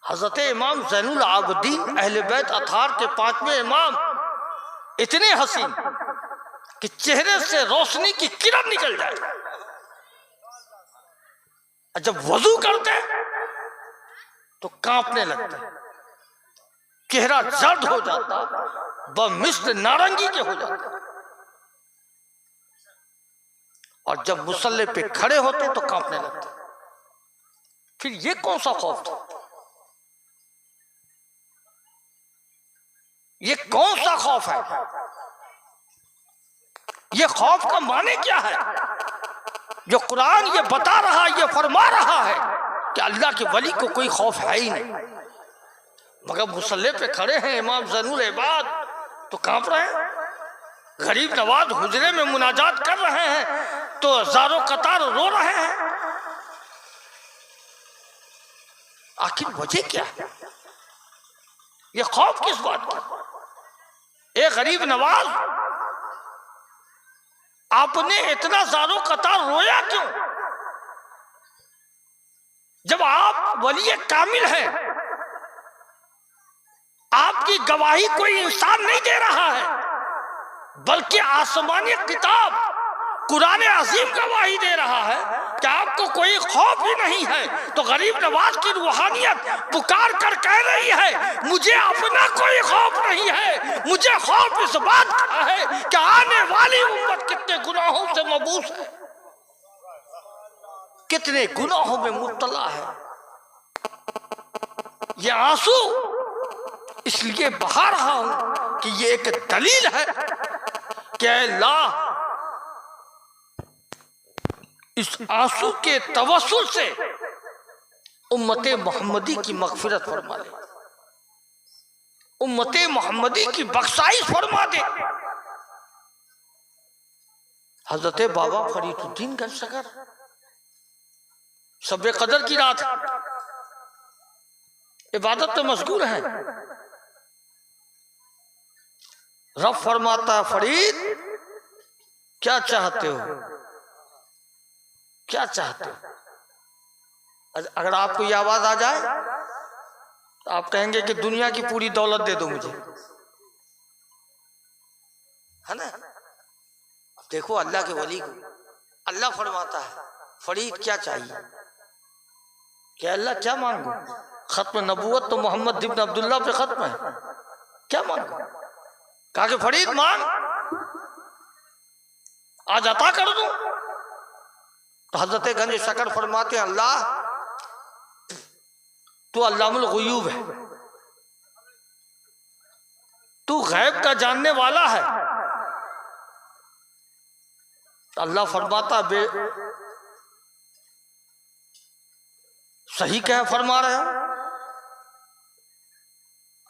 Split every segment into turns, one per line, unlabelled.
हजरत इमाम ज़ैनुल आबिदीन अहले बैत अताहार के पांचवें इमाम इतने हसीन कि चेहरे से रोशनी की किरण निकल जाए। जब वजू करते तो कांपने लगते, चेहरा जर्द हो जाता, बमिश्त नारंगी के हो जाता, और जब मुसल्ले पे खड़े होते तो कांपने लगते। फिर ये कौन सा खौफ था? ये कौन सा खौफ है? ये खौफ का माने क्या है? जो कुरान ये बता रहा, ये फरमा रहा है कि अल्लाह के वली को कोई खौफ है ही नहीं, मगर मुसल्ले पे खड़े हैं इमाम ज़ैनुल इबाद तो कांप रहे हैं। गरीब नवाज हुजरे में मुनाजात कर रहे हैं तो हजारों कतार रो रहे हैं। आखिर वजह क्या है? ये खौफ किस बात का? एक गरीब नवाज आपने इतना ज़ारो कतार रोया क्यों? जब आप वली कामिल हैं, आपकी गवाही कोई इंसान नहीं दे रहा है, बल्कि आसमानी किताब कुरान अजीम गवाही दे रहा है कि आपको कोई खौफ ही नहीं है। तो गरीब नवाज की रूहानियत पुकार कर कह रही है मुझे अपना कोई खौफ नहीं है, मुझे खौफ इस बात का है कि आने वाली उम्मत कितने गुनाहों से मबूस है, कितने गुनाहों में मुब्तला है। ये आंसू इसलिए बहा रहा हूं कि ये एक दलील है कि अल्लाह इस आंसू के तवस्सुल से उम्मते मोहम्मदी की मगफिरत फरमा दे, उम्मते मोहम्मदी की बख्शाइश फरमा दे। हजरत बाबा फरीदुद्दीन गंजशकर शब कदर की रात इबादत में मशगूल है। रब फरमाता है फरीद क्या चाहते हो, क्या चाहते हो? अगर आपको ये आवाज आ जाए तो आप कहेंगे कि दुनिया की पूरी दौलत दे दो मुझे, है ना? अब देखो अल्लाह के वली को अल्लाह फरमाता है फरीद क्या चाहिए? क्या अल्लाह क्या मांगो? खत्म नबूवत तो मोहम्मद इब्न अब्दुल्लाह पे खत्म है, क्या मांगो? कहा कि फरीद मांग, आज अता कर दूं। तो हजरत गंजशकर फरमाते हैं अल्लाह तू अल्लामुल गुयूब है, तू गैब का जानने वाला है। तो अल्लाह फरमाता बे सही कह फरमा रहे हो,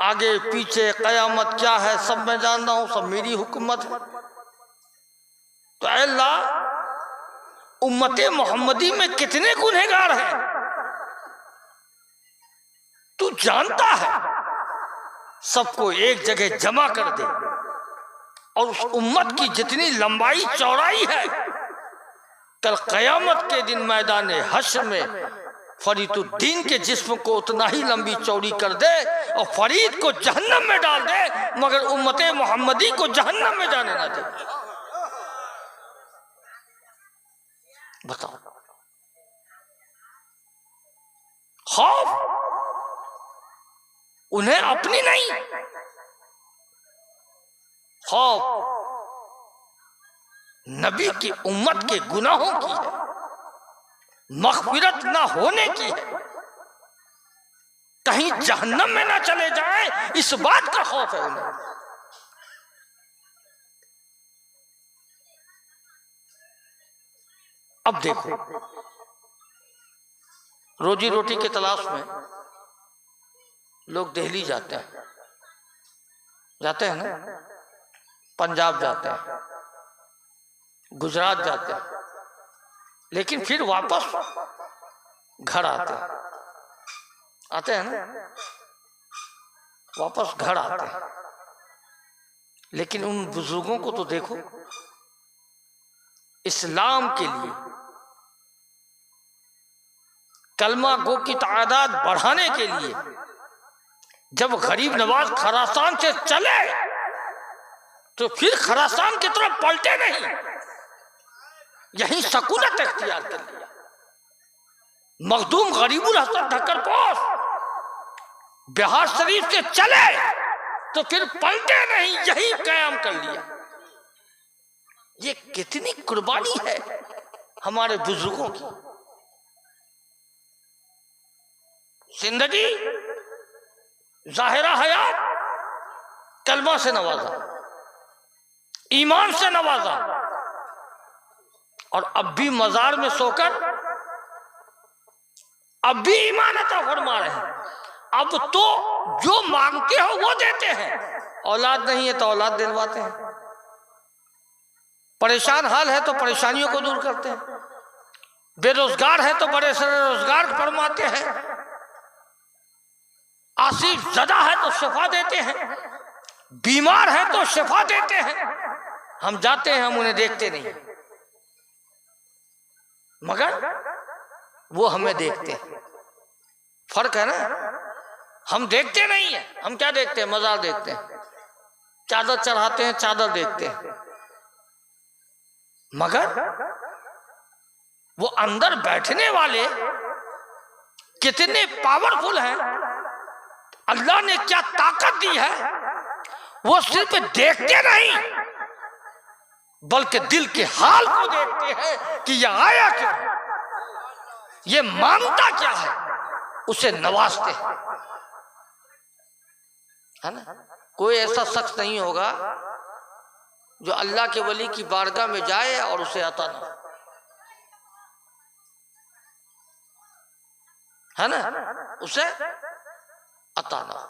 आगे पीछे कयामत क्या है सब मैं जानता हूं, सब मेरी हुकूमत है। तो अल्लाह उम्मते मोहम्मदी में कितने गुनहगार हैं तू जानता है, सबको एक जगह जमा कर दे और उस उम्मत की जितनी लंबाई चौड़ाई है कल कयामत के दिन मैदान हश्र में फरीदुद्दीन के जिस्म को उतना ही लंबी चौड़ी कर दे और फरीद को जहन्नम में डाल दे, मगर उम्मते मोहम्मदी को जहन्नम में जाने ना दे। बताओ, खौफ उन्हें अपनी नहीं, खौफ नबी की उम्मत के गुनाहों की है, मग़फ़िरत ना होने की है, कहीं जहन्नम में ना चले जाए इस बात का खौफ है उन्हें। अब देखो रोजी रोटी की तलाश में लोग दिल्ली जाते हैं ना, पंजाब जाते हैं, गुजरात जाते हैं, लेकिन फिर वापस घर आते हैं ना, वापस घर आते हैं। लेकिन उन बुजुर्गों को तो देखो, इस्लाम के लिए कलमा गो की तादाद बढ़ाने के लिए जब गरीब नवाज खरासान से चले तो फिर खरासान की तरफ पलटे नहीं, यही सकूनत इख्तियार कर लिया। मखदूम गरीबुल हसन ढक्करपोश बिहार शरीफ से चले तो फिर पलटे नहीं, यही कायम कर लिया। ये कितनी कुर्बानी है हमारे बुजुर्गों की। जिंदगी जाहिरा हयात कलमा से नवाजा, ईमान से नवाजा, और अब भी मजार में सोकर अब भी ईमान अता फरमा रहे हैं। अब तो जो मांगते हो वो देते हैं। औलाद नहीं है तो औलाद दिलवाते हैं, परेशान हाल है तो परेशानियों को दूर करते हैं, बेरोजगार है तो बड़े से रोजगार फरमाते हैं, आसिफ ज़दा है तो शिफा देते हैं, बीमार है तो शिफा देते हैं। हम जाते हैं, हम उन्हें देखते नहीं, मगर वो हमें देखते हैं। फर्क है ना, हम देखते नहीं है। हम क्या देखते हैं? मजार देखते हैं, चादर चढ़ाते हैं, चादर देखते हैं, मगर वो अंदर बैठने वाले कितने पावरफुल हैं, अल्लाह ने क्या ताकत दी है, वो सिर्फ देखते नहीं बल्कि दिल के हाल को देखते हैं कि यह आया क्यों, ये मांगता क्या है, उसे नवाजते हैं, है ना। कोई ऐसा शख्स नहीं होगा जो अल्लाह के वली की बारगाह में जाए और उसे अता ना, है ना, उसे अता ना।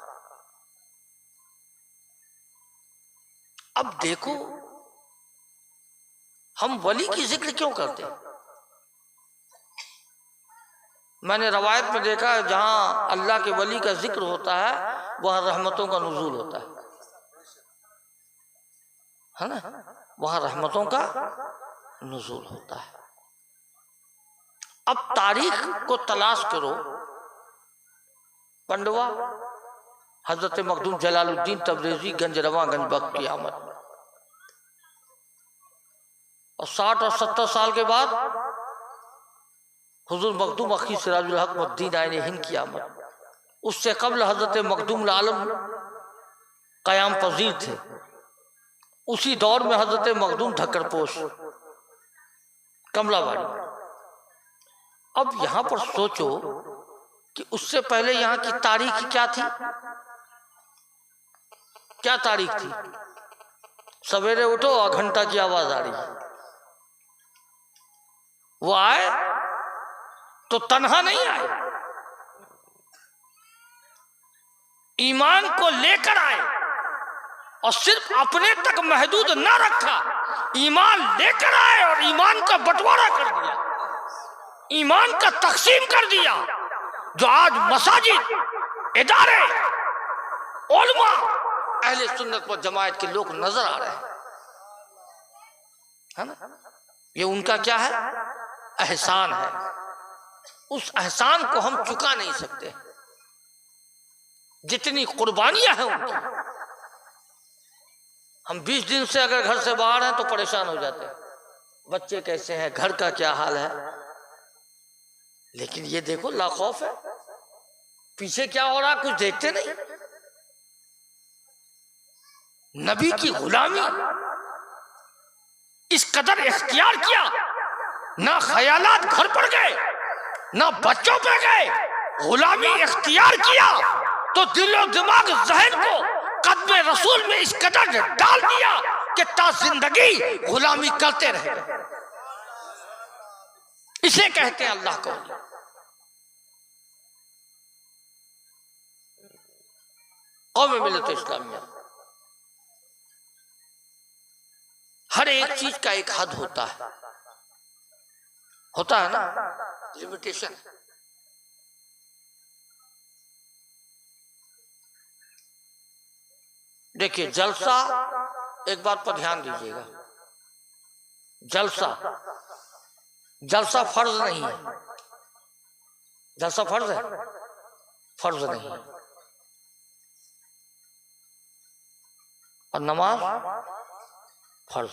अब देखो हम वली की जिक्र क्यों करते हैं? मैंने रवायत में देखा है जहां अल्लाह के वली का जिक्र होता है वहां रहमतों का नुज़ूल होता है ना, वहां रहमतों का नुज़ूल होता है। अब तारीख को तलाश करो, पंडवा हजरत मखदूम जलालुद्दीन तबरेज़ी गंजरवा गंजबख्त की आमद, और 60 और 70 साल के बाद हुजूर मखदूम अखी सिराजुल हक मुद्दीन आइन हिंद की आमद। उससे कबल हजरत मखदूम आलम क़याम पजीर थे। उसी दौर में हजरत मखदूम ढक्करपोश कमलाबाड़ी। अब यहां पर सोचो कि उससे पहले यहां की तारीख क्या थी? क्या तारीख थी? सवेरे उठो और घंटा की आवाज आ रही है, वो आए तो तन्हा नहीं आए, ईमान को लेकर आए, और सिर्फ अपने तक महदूद ना रखा, ईमान लेकर आए और ईमान का बंटवारा कर दिया, ईमान का तकसीम कर दिया। जो आज मसाजिद, इदारे, उलमा, अहले सुन्नत व जमात के लोग नजर आ रहे हैं, है ना, ये उनका क्या है? एहसान है। उस एहसान को हम चुका नहीं सकते, जितनी कुर्बानियां हैं उनकी। हम 20 दिन से अगर घर से बाहर हैं तो परेशान हो जाते हैं, बच्चे कैसे हैं, घर का क्या हाल है, लेकिन ये देखो लाखौफ है, पीछे क्या हो रहा कुछ देखते नहीं। नबी की गुलामी इस कदर इख्तियार किया, ना ख्यालात घर पर गए ना बच्चों पे गए, गुलामी इख्तियार किया तो दिलो दिमाग जहन को कदम रसूल में इस कदर डाल दिया कि ता जिंदगी गुलामी करते रहे। इसे कहते हैं अल्लाह को। कौम मिल्लत इस्लामिया, हर एक चीज का एक हद होता है ना, लिमिटेशन। देखिए जलसा, एक बात पर ध्यान दीजिएगा, जलसा फर्ज नहीं है। जलसा फर्ज है? फर्ज नहीं है। और नमाज फर्ज।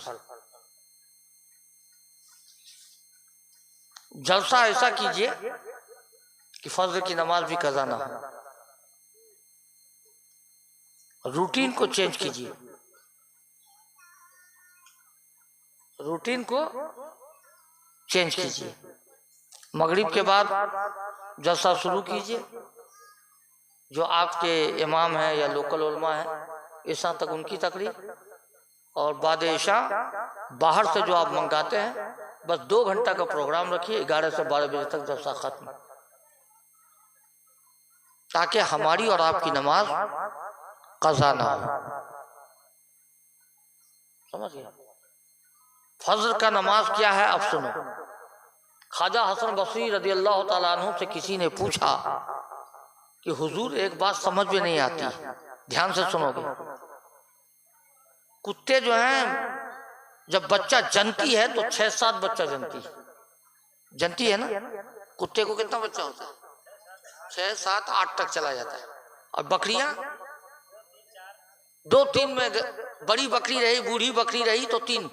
जलसा ऐसा कीजिए कि फजर की नमाज भी कज़ा ना हो। रूटीन को चेंज कीजिए, रूटीन को चेंज कीजिए। मगरिब के बाद जलसा शुरू कीजिए, जो आपके इमाम हैं या लोकल उलमा है ईशा तक उनकी तकरीर, और बाद ईशा बाहर से जो आप मंगाते हैं, बस 2 घंटा का प्रोग्राम रखिए, 11 से 12 बजे तक जलसा खत्म, ताकि हमारी और आपकी नमाज कज़ा ना हो। समझ गए? फजर का नमाज क्या है अब सुनो। ख्वाजा हसन बसरी रज़ी अल्लाह तआला अन्हु से किसी ने पूछा कि हुजूर एक बात समझ में नहीं आती, ध्यान से सुनोगे। कुत्ते जो हैं जब बच्चा जनती है तो 6-7 बच्चा जनती है ना। कुत्ते को कितना बच्चा होता है? 6, 7, 8 तक चला जाता है। और बकरियां 2-3 में, बड़ी बकरी रही बूढ़ी बकरी रही तो 3,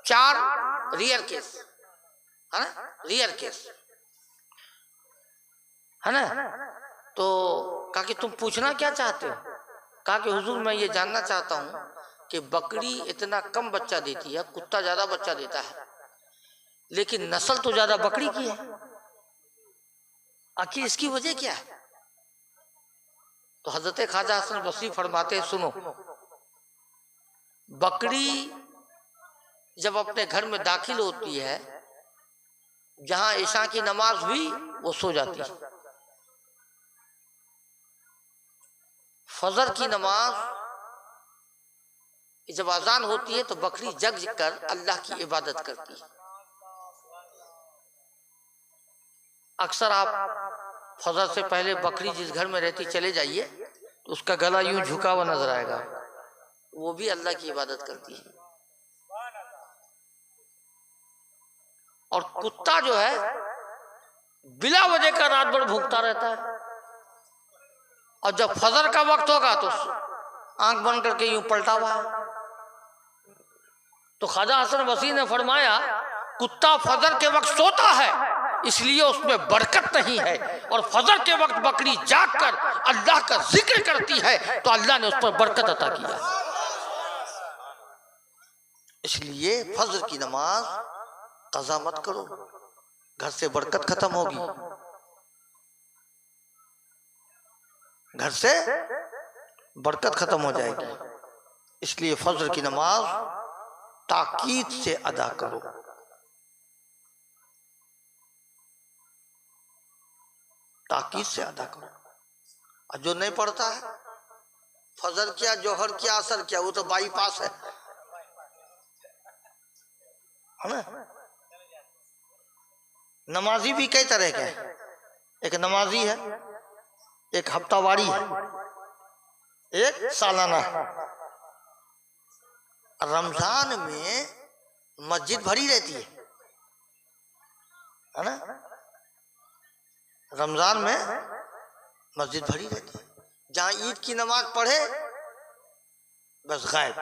4 रियर केस है ना, रियर केस है ना। तो कहा कि तुम पूछना क्या चाहते हो? कहा कि हुजूर मैं ये जानना चाहता हूँ कि बकरी इतना कम बच्चा देती है, कुत्ता ज्यादा बच्चा देता है, लेकिन नस्ल तो ज्यादा बकरी की है, आखिर इसकी वजह क्या है? तो हजरत ख्वाजा हसन बसरी फरमाते सुनो, बकरी जब अपने घर में दाखिल होती है, जहां ईशा की नमाज हुई वो सो जाती है। फजर की नमाज जब अजान होती है तो बकरी जग कर अल्लाह की इबादत करती है। अक्सर आप फजर से पहले बकरी जिस घर में रहती चले जाइए तो उसका गला यूं झुका हुआ नजर आएगा, वो भी अल्लाह की इबादत करती है। और कुत्ता जो है बिला वजह का रात भर भूखता रहता है, और जब फजर का वक्त होगा तो आंख बंद करके यूं पलटा हुआ है। तो ख्वाजा हसन बसरी ने फरमाया कुत्ता फजर के वक्त सोता है इसलिए उसमें बरकत नहीं है, और फजर के वक्त बकरी जाग कर अल्लाह का जिक्र करती है तो अल्लाह ने उस पर बरकत अता किया। इसलिए फजर की नमाज कज़ा मत करो, घर से बरकत खत्म होगी, घर से बरकत खत्म हो जाएगी। इसलिए फजर की नमाज ताकीद से अदा करो। ताकीद से अदा करो। और जो नहीं पढ़ता है फजर क्या जोहर क्या असर क्या, वो तो बाईपास है ना। नमाजी भी कई तरह के हैं, एक नमाजी है, एक हफ्तावारी है, एक सालाना है। रमजान में मस्जिद भरी रहती है ना, रमजान में मस्जिद भरी रहती है। जहां ईद की नमाज पढ़े बस गायब,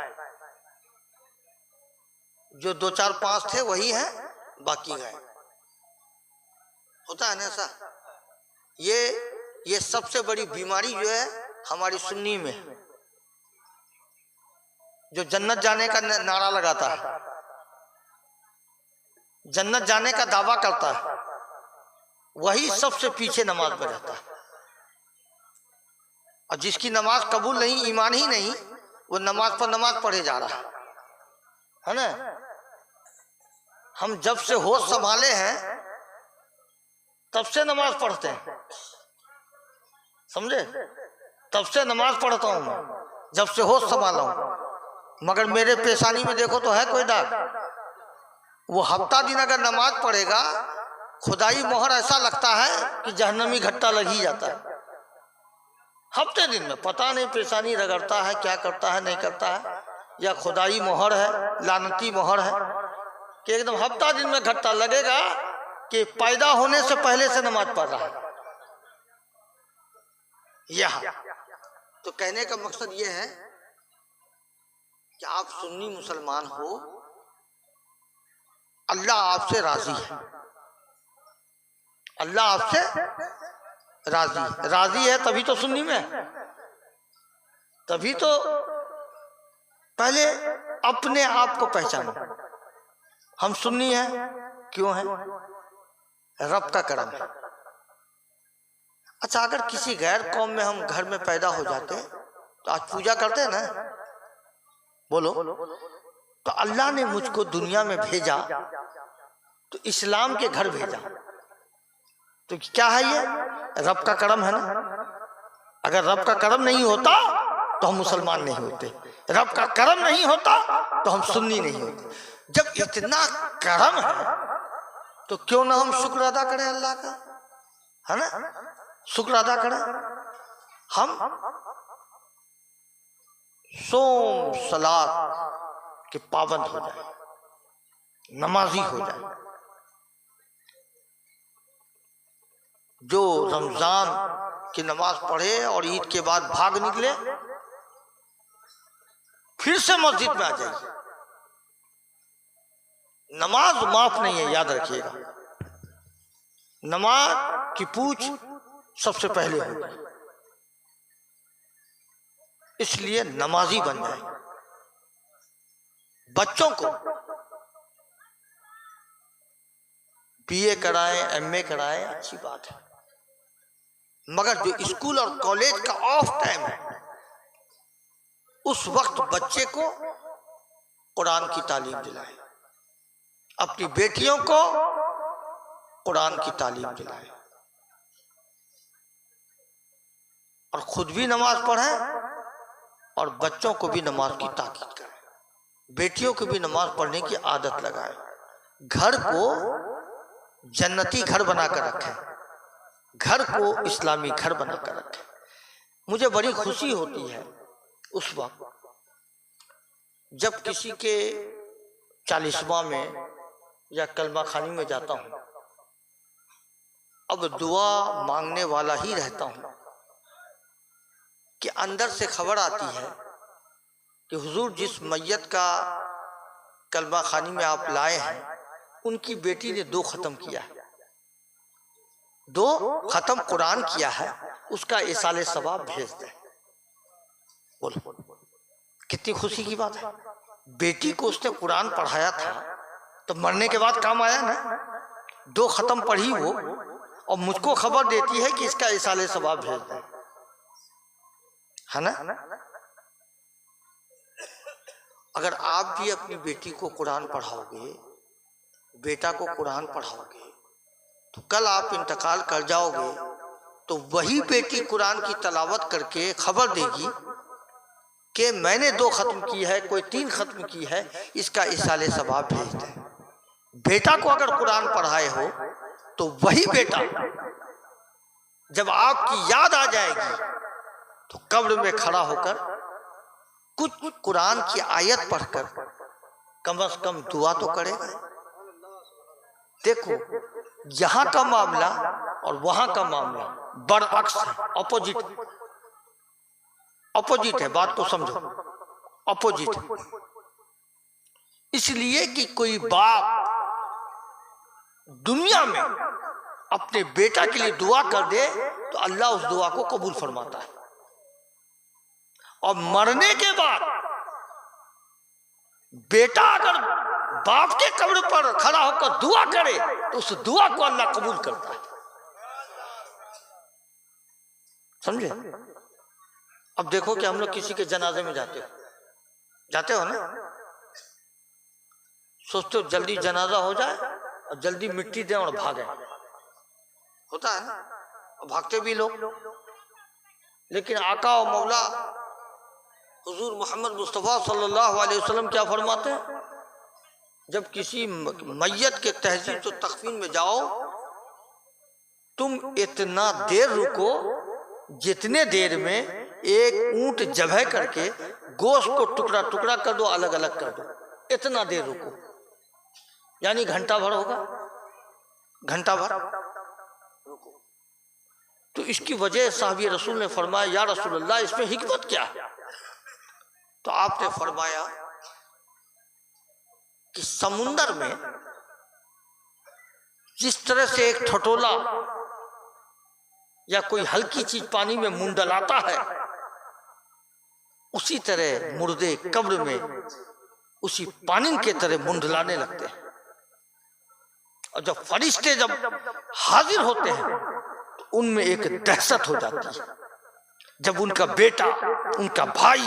जो 2, 4, 5 थे वही हैं, बाकी गायब। होता है ना ऐसा। ये सबसे बड़ी बीमारी जो है हमारी सुन्नी में, जो जन्नत जाने का नारा लगाता है, जन्नत जाने का दावा करता है, वही सबसे पीछे नमाज में रहता है। और जिसकी नमाज कबूल नहीं, ईमान ही नहीं, वो नमाज पर नमाज पढ़े जा रहा है ना। हम जब से होश संभाले हैं तब से नमाज पढ़ते हैं, समझे? तब से नमाज पढ़ता हूं मैं, जब से होश संभाला हूं। मगर मेरे पेशानी में देखो तो है कोई दाग। वो हफ्ता दिन अगर नमाज पढ़ेगा, खुदाई मोहर ऐसा लगता है कि जहन्नमी घट्टा लग ही जाता है। हफ्ते दिन में पता नहीं पेशानी रगड़ता है, क्या करता है नहीं करता है, या खुदाई मोहर है, लानती मोहर है, कि एकदम हफ्ता दिन में घट्टा लगेगा कि पैदा होने से पहले से नमाज पढ़ रहा है। यह तो कहने का मकसद यह है
कि आप सुन्नी मुसलमान हो, अल्लाह आपसे राजी है, अल्लाह आपसे राजी है तभी तो सुन्नी में, तभी तो पहले अपने आप को पहचानो। हम सुन्नी हैं, क्यों हैं? रब का करम है। अच्छा, अगर किसी गैर कौम में हम घर में पैदा हो जाते तो आज पूजा करते हैं ना, बोलो, तो अल्लाह ने मुझको दुनिया में भेजा तो इस्लाम के घर भेजा, तो क्या है ये? रब का करम है ना। अगर रब का करम नहीं होता तो हम मुसलमान नहीं होते, रब का करम नहीं होता तो हम सुन्नी नहीं होते। जब इतना करम है तो क्यों ना हम शुक्र अदा करें अल्लाह का, है ना? शुक्र अदा करें। हम सोम सलात के पाबंद हो जाए, नमाजी हो जाए। जो रमजान की नमाज पढ़े और ईद के बाद भाग निकले, फिर से मस्जिद में आ जाइए। नमाज माफ नहीं है, याद रखिएगा। नमाज की पूछ सबसे पहले होगी, इसलिए नमाजी बन जाए। बच्चों को बीए कराएं, एमए कराएं, अच्छी बात है, मगर जो स्कूल और कॉलेज का ऑफ टाइम है उस वक्त बच्चे को कुरान की तालीम दिलाएं, अपनी बेटियों को कुरान की तालीम दिलाएं और खुद भी नमाज पढ़ें और बच्चों को भी नमाज की ताकीद करें, बेटियों को भी नमाज पढ़ने की आदत लगाएं। घर को जन्नती घर बनाकर रखें, घर को इस्लामी घर बनाकर रखें। मुझे बड़ी खुशी होती है उस वक्त जब किसी के 40वां में या कलमा खानी में जाता हूँ, अब दुआ मांगने वाला ही रहता हूँ कि अंदर से खबर आती है कि हुजूर जिस मैयत का कलमा खानी में आप लाए हैं उनकी बेटी ने 2 खत्म किया है, 2 खत्म कुरान किया है, उसका इसाले सवाब भेज दे। बोलो कितनी खुशी की बात है। बेटी को उसने कुरान पढ़ाया था तो मरने के बाद काम आया ना। 2 खत्म पढ़ी वो और मुझको खबर देती है कि इसका इसाले सवाब भेज दे, है ना। अगर आप भी अपनी बेटी को कुरान पढ़ाओगे, बेटा को कुरान पढ़ाओगे, तो कल आप इंतकाल कर जाओगे तो वही बेटी कुरान की तलावत करके खबर देगी कि मैंने 2 खत्म की है, कोई 3 खत्म की है, इसका इसाले सवाब भेज दे। बेटा को अगर कुरान पढ़ाए हो तो वही बेटा जब आपकी याद आ जाएगी तो कब्र में खड़ा होकर कुछ कुरान की आयत पढ़कर कम से कम दुआ तो करेगा। देखो यहां का मामला और वहां का मामला बरअक्स है, अपोजिट है। बात को समझो, अपोजिट है। इसलिए कि कोई बाप दुनिया में अपने बेटा के लिए दुआ कर दे तो अल्लाह उस दुआ को कबूल फरमाता है, और मरने के बाद बेटा अगर बाप के कब्र पर खड़ा होकर दुआ करे तो उस दुआ को अल्लाह कबूल करता है। समझे? अब देखो कि हम लोग किसी के जनाजे में जाते हो ना, सोचते हो जल्दी जनाजा हो जाए और जल्दी मिट्टी दें और भागें, होता है ना, और भागते भी लोग। लेकिन आका और मौला हुजूर मोहम्मद मुस्तफ़ा सल्लल्लाहु अलैहि वसल्लम क्या फरमाते हैं? जब किसी मैयत के तहजीब तो तकफीन में जाओ, तुम इतना देर रुको जितने देर में एक ऊंट जबह करके गोश्त को टुकड़ा टुकड़ा कर दो, अलग अलग कर दो, इतना देर रुको। यानी घंटा भर होगा, घंटा भर रुको। तो इसकी वजह साहबी रसूल ने फरमाया, या रसूलल्लाह इसमें हिकमत क्या है? तो आपने फरमाया कि समुंदर में जिस तरह से एक ठटोला या कोई हल्की चीज पानी में मुंडलाता है, उसी तरह मुर्दे कब्र में उसी पानी के तरह मुंडलाने लगते हैं। और जब फरिश्ते जब हाजिर होते हैं तो उनमें एक दहशत हो जाती है। जब उनका बेटा, उनका भाई,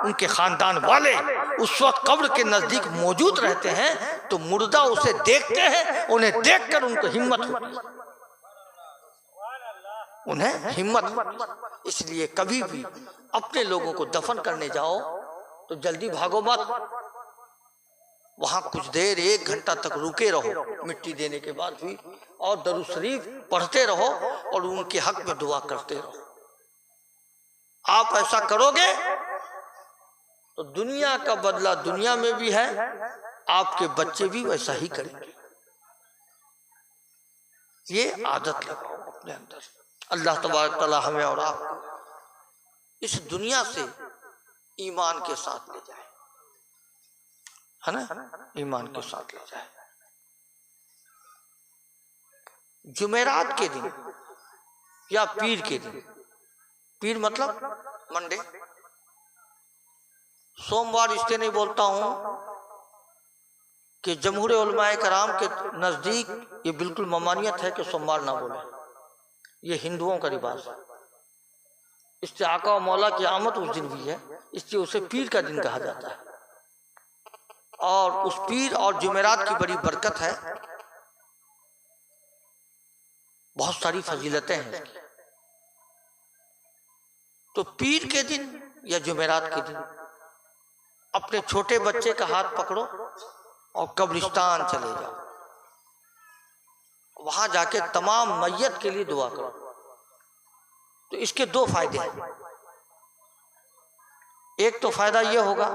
उनके खानदान वाले उस वक्त कब्र के नजदीक मौजूद रहते हैं तो मुर्दा उसे देखते हैं, उन्हें देखकर उनको हिम्मत होती है, उन्हें हिम्मत होती है। इसलिए कभी भी अपने लोगों को दफन करने जाओ तो जल्दी भागो मत, वहां कुछ देर 1 घंटा तक रुके रहो मिट्टी देने के बाद भी, और दरूद शरीफ पढ़ते रहो और उनके हक में दुआ करते रहो। आप ऐसा करोगे तो दुनिया का बदला दुनिया में भी है, आपके बच्चे भी वैसा ही करेंगे। ये आदत लगाओ अपने अंदर। अल्लाह तबारक तआला हमें और आपको इस दुनिया से ईमान के साथ ले जाए, है ना, ईमान के साथ ले जाए। जुमेरात के दिन या पीर के दिन, पीर मतलब मंडे, सोमवार इसलिए नहीं बोलता हूं कि जमहूर उलमाए कराम के नजदीक ये बिल्कुल ममानियत है कि सोमवार ना बोले, ये हिंदुओं का रिवाज है। इससे आका और मौला की आमद उस दिन भी है, इसलिए उसे पीर का दिन कहा जाता है। और उस पीर और जुमेरात की बड़ी बरकत है, बहुत सारी फजीलतें हैं। तो पीर के दिन या जुमेरात के दिन अपने छोटे बच्चे का हाथ पकड़ो और कब्रिस्तान चले जाओ, वहां जाके तमाम मैयत के लिए दुआ करो। तो इसके 2 फायदे हैं। एक तो फायदा यह होगा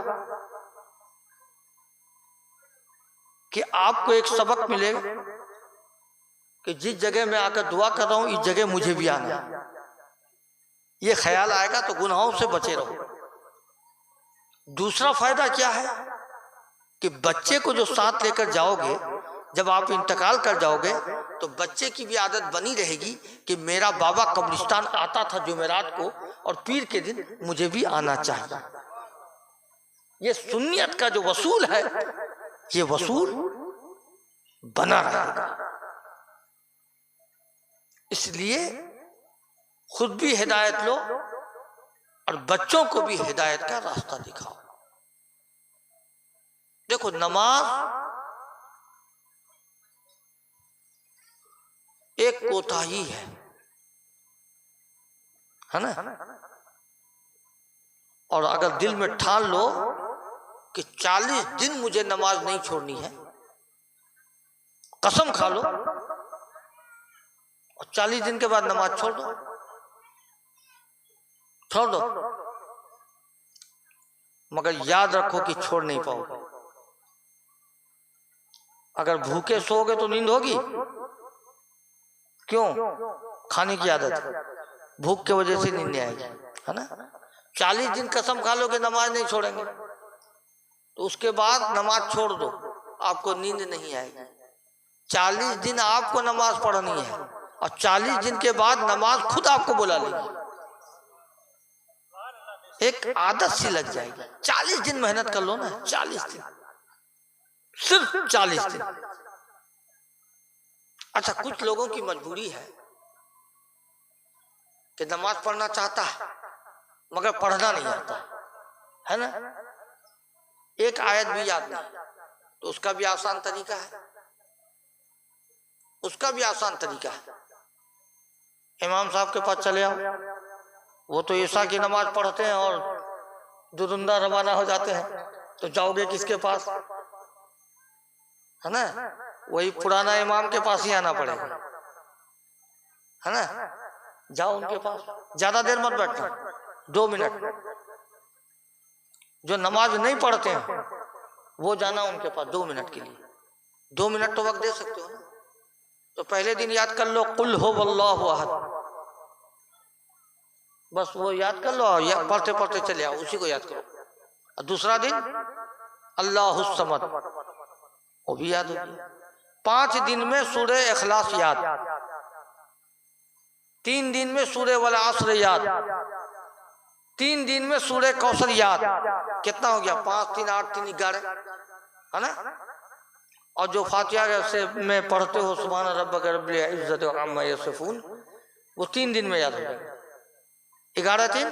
कि आपको एक सबक मिलेगा कि जिस जगह मैं आकर दुआ कर रहा हूं इस जगह मुझे भी आना है। ये ख्याल आएगा तो गुनाहों से बचे रहो। दूसरा फायदा क्या है कि बच्चे को जो साथ लेकर जाओगे, जब आप इंतकाल कर जाओगे तो बच्चे की भी आदत बनी रहेगी कि मेरा बाबा कब्रिस्तान आता था जुमेरात को और पीर के दिन मुझे भी आना चाहिए। ये सुन्नियत का जो वसूल है, ये वसूल बना रहेगा। इसलिए खुद भी हिदायत लो और बच्चों को भी हिदायत का रास्ता दिखाओ। देखो, नमाज एक कोताही है ना, और अगर दिल में ठान लो कि 40 दिन मुझे नमाज नहीं छोड़नी है, कसम खा लो, और 40 दिन के बाद नमाज छोड़ दो, छोड़ दो, मगर याद रखो कि छोड़ नहीं पाओगे। अगर भूखे सोओगे तो नींद होगी, क्यों? खाने की आदत, भूख के वजह से नींद नहीं आएगी, है ना। 40 दिन कसम खा लो कि नमाज नहीं छोड़ेंगे, तो उसके बाद नमाज छोड़ दो, आपको नींद नहीं आएगी। 40 दिन आपको नमाज पढ़नी है और 40 दिन के बाद नमाज खुद आपको बुला लेगी, एक आदत सी लग जाएगी। 40 दिन मेहनत कर लो ना, 40 दिन, सिर्फ 40 दिन। अच्छा, कुछ लोगों की मजबूरी है कि नमाज पढ़ना चाहता है मगर पढ़ना नहीं आता, है ना। एक आयत भी याद नहीं, तो उसका भी आसान तरीका है, उसका भी आसान तरीका है। इमाम साहब के पास चले आओ, वो तो ईशा की नमाज पढ़ते हैं और दुरुंदा रवाना हो जाते हैं, तो जाओगे किसके पास, है ना। वही पुराना इमाम के पास ही आना पड़ेगा, है ना। जाओ उनके पास, ज्यादा देर मत बैठना, 2 मिनट। जो नमाज नहीं पढ़ते हैं वो जाना उनके पास 2 मिनट के लिए। 2 मिनट तो वक्त दे सकते हो ना। तो पहले दिन याद कर लो कुल हो वल्लाहु अहद, बस वो याद कर लो, या पढ़ते पढ़ते चले आओ, उसी को याद करो। और दूसरा दिन अल्लाहुस समद, वो भी याद होगी। 5 दिन में सूरह इखलास याद, 3 दिन में सूरह वल अस्र याद, 3 दिन में सूरह कौसर याद। कितना हो गया? 5 3 8 3 11, है ना। और जो फातिहा से में पढ़ते हो सुभान रब्बिक रब्बिल इज्जति अम्मा यसिफून, वो 3 दिन में याद हो जाएगा। 11 3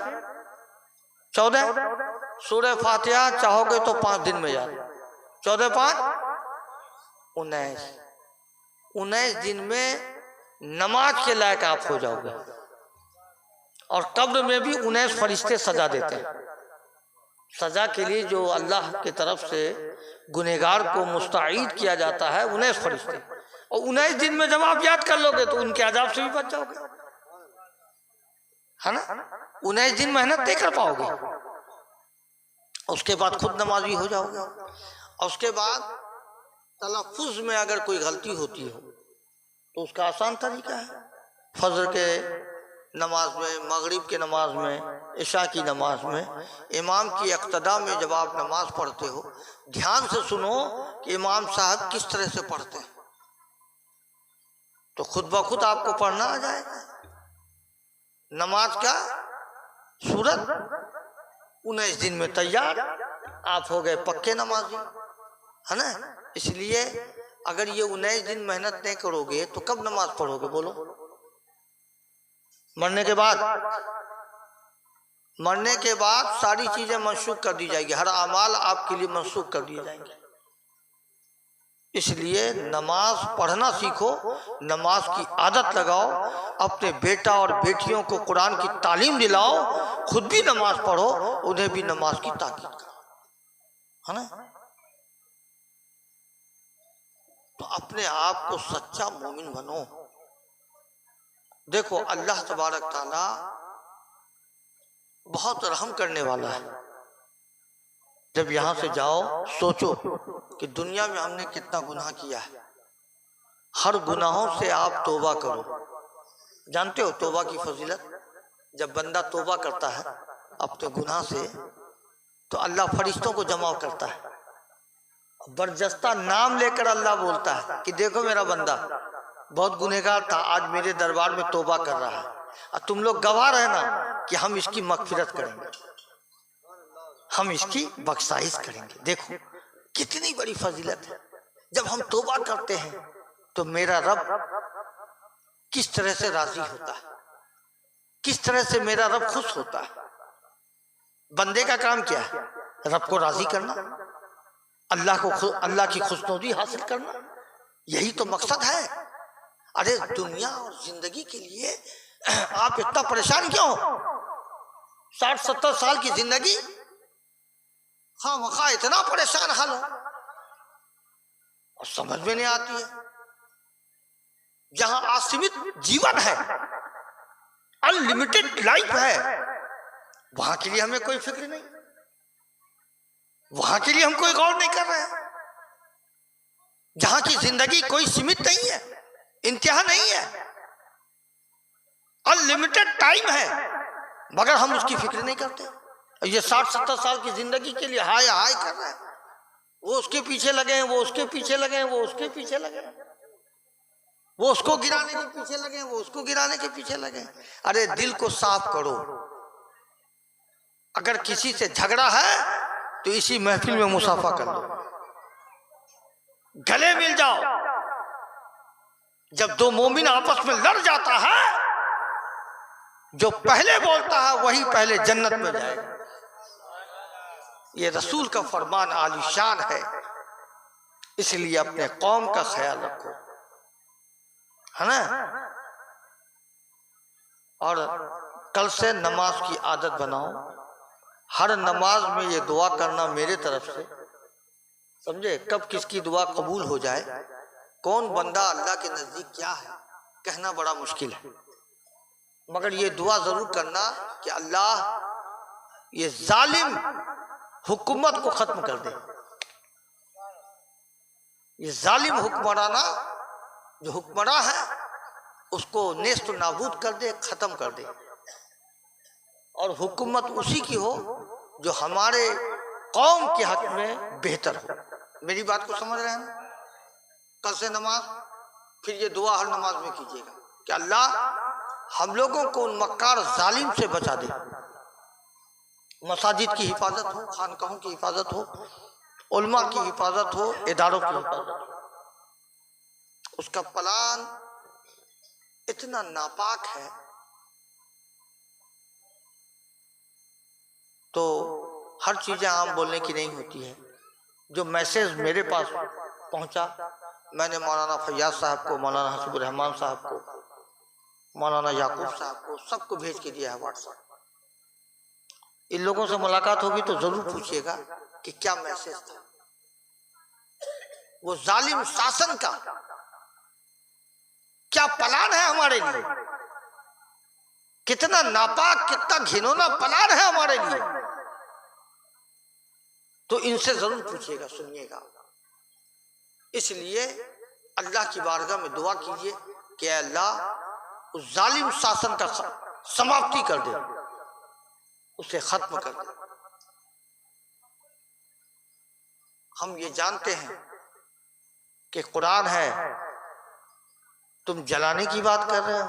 14। सूरह फातिहा चाहोगे तो 5 दिन में याद, 14 5 19। 19 दिन में नमाज के लायक आप हो जाओगे। और कब्र में भी 19 फरिश्ते सजा देते हैं। सजा के लिए जो अल्लाह की तरफ से गुनहगार को मुस्तईद किया जाता है 19 फरिश्ते। और 19 दिन में जब आप याद कर लोगे तो उनके अजाब से भी बच जाओगे, है ना। 19 दिन मेहनत नहीं कर पाओगे, उसके बाद खुद नमाजी हो जाओगे। और उसके बाद तलफ़ुज़ में अगर कोई गलती होती हो तो उसका आसान तरीका है, फजर के नमाज में, मगरिब के नमाज में, इशा की नमाज में, इमाम की इक़्तिदा में जब आप नमाज पढ़ते हो, ध्यान से सुनो कि इमाम साहब किस तरह से पढ़ते हैं, तो खुद ब खुद आपको पढ़ना आ जाएगा। नमाज का सूरत 19 दिन में तैयार, आप हो गए पक्के नमाजी, है ना। इसलिए अगर ये 19 दिन मेहनत नहीं करोगे तो कब नमाज पढ़ोगे? बोलो। मरने के बाद, मरने के बाद सारी चीजें मनसूख कर दी जाएगी, हर अमाल आपके लिए मनसूख कर दिए जाएंगे। इसलिए नमाज पढ़ना सीखो, नमाज की आदत लगाओ, अपने बेटा और बेटियों को कुरान की तालीम दिलाओ, खुद भी नमाज पढ़ो, उन्हें भी नमाज की ताकीद करो, है ना। तो अपने आप को सच्चा मोमिन बनो। देखो अल्लाह तबारक ताला बहुत रहम करने वाला है। जब यहाँ से जाओ सोचो कि दुनिया में हमने कितना गुनाह किया है, हर गुनाहों से आप तौबा करो। जानते हो तौबा की फजीलत? जब बंदा तौबा करता है अपने गुनाह से तो अल्लाह फरिश्तों को जमा करता है, बरजस्ता नाम लेकर अल्लाह बोलता है कि देखो मेरा बंदा बहुत गुनहगार था, आज मेरे दरबार में तौबा कर रहा है, और तुम लोग गवाह रहना कि हम इसकी मगफिरत करेंगे, हम इसकी बख्शाइश करेंगे। देखो कितनी बड़ी फजीलत है। जब हम तौबा करते हैं तो मेरा रब किस तरह से राजी होता है, किस तरह से मेरा रब खुश होता है। बंदे का काम क्या है? रब को राजी करना, अल्लाह की खुशनुदी हासिल करना, यही तो मकसद है। अरे दुनिया और जिंदगी के लिए आप इतना परेशान क्यों हो? 60-70 साल की जिंदगी, खामखा इतना परेशान हाल हो, और समझ में नहीं आती है। जहां असीमित जीवन है, अनलिमिटेड लाइफ है, वहां के लिए हमें कोई फिक्र नहीं, वहां के लिए हम कोई गौर नहीं कर रहे हैं। जहां की जिंदगी कोई सीमित नहीं है, इंतहा नहीं है, अनलिमिटेड टाइम है, मगर हम उसकी फिक्र नहीं करते। ये 60-70 साल की जिंदगी के लिए हाय हाय कर रहे हैं, वो उसके पीछे लगे हैं, वो उसके पीछे लगे हैं, वो उसके पीछे लगे हैं, वो उसको गिराने के पीछे लगे हैं, वो उसको गिराने के पीछे लगे हैं। अरे दिल को साफ करो। अगर किसी से झगड़ा है तो इसी महफिल में मुसाफा कर लो, गले मिल जाओ। जब दो मोमिन आपस में लड़ जाता है, जो पहले बोलता है वही पहले जन्नत में जाएगा। ये रसूल का फरमान आलीशान है। इसलिए अपने कौम का ख्याल रखो, है ना। और कल से नमाज की आदत बनाओ। हर नमाज में ये दुआ करना मेरे तरफ से, समझे। कब किसकी दुआ कबूल हो जाए, कौन बंदा अल्लाह के नजदीक क्या है, कहना बड़ा मुश्किल है, मगर ये दुआ जरूर करना कि अल्लाह ये जालिम हुकूमत को खत्म कर दे। ये जालिम हुक्मराना जो हुक्मरान है उसको नेस्त नाबूद कर दे, खत्म कर दे, और हुकूमत उसी की हो जो हमारे कौम के हक में बेहतर हो। मेरी बात को समझ रहे हैं? कल से नमाज, फिर ये दुआ हर नमाज में कीजिएगा कि अल्लाह हम लोगों को उन मक्कार जालिम से बचा दे। मसाजिद की हिफाजत हो, खानकाहों की हिफाजत हो, उल्मा की हिफाजत हो, इदारों की हिफाजत हो। उसका प्लान इतना नापाक है तो हर चीजें आम बोलने की नहीं होती है। जो मैसेज मेरे पास पहुंचा, मैंने मौलाना फैयाज साहब को, मौलाना हसीबुर रहमान साहब को, मौलाना याकूब साहब को, सबको भेज के दिया है व्हाट्सएप। इन लोगों से मुलाकात होगी तो जरूर पूछिएगा कि क्या मैसेज था। वो जालिम शासन का क्या प्लान है हमारे लिए, कितना नापाक, कितना घिनौना प्लान है हमारे लिए, तो इनसे जरूर पूछिएगा, सुनिएगा। इसलिए अल्लाह की बारगाह में दुआ कीजिए कि अल्लाह उस जालिम शासन का समाप्ति कर दे, उसे खत्म कर दे। हम ये जानते हैं कि कुरान है, तुम जलाने की बात कर रहे हो,